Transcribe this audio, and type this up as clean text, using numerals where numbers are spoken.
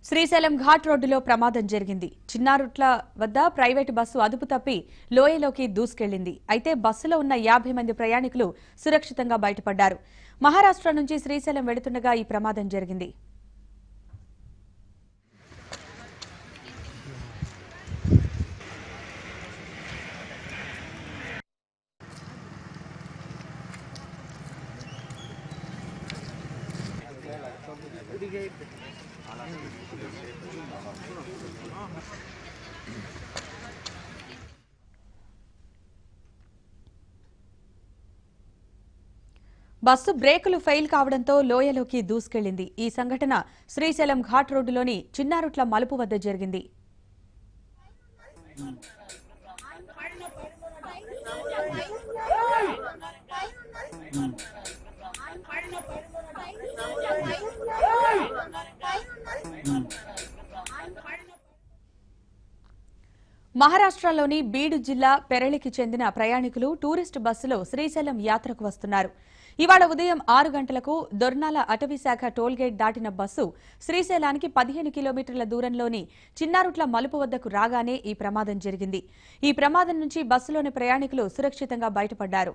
శ్రీశైలం ఘాట్ రోడ్డులో ప్రమాదం జరిగింది. చిన్నారుట్ల వద్ద ప్రైవేటు బస్సు అదుపు తప్పి లోయలోకి దూసుకెళ్లింది. అయితే బస్సులో ఉన్న 50 మంది ప్రయాణికులు సురక్షితంగా బయటపడ్డారు. మహారాష్ట్ర నుంచి శ్రీశైలం వెడుతుండగా ఈ ప్రమాదం జరిగింది. బస్సు బ్రేకులు ఫెయిల్ కావడంతో లోయలోకి దూసుకెళ్లింది. ఈ సంఘటన శ్రీశైలం ఘాట్ రోడ్డులోని చిన్నారుట్ల మలుపు వద్ద జరిగింది. మహారాష్ట్రలోని బీడ్ జిల్లా పెరళికి చెందిన ప్రయాణికులు టూరిస్టు బస్సులో శ్రీశైలం యాత్రకు వస్తున్నారు. ఇవాళ ఉదయం 6 గంటలకు దొర్నాల అటవీశాఖ టోల్గేట్ దాటిన బస్సు శ్రీశైలానికి 15 కిలోమీటర్ల దూరంలోని చిన్నారుట్ల మలుపు వద్దకు రాగానే ఈ ప్రమాదం జరిగింది. ఈ ప్రమాదం నుంచి బస్సులోని ప్రయాణికులు సురక్షితంగా బయటపడ్డారు.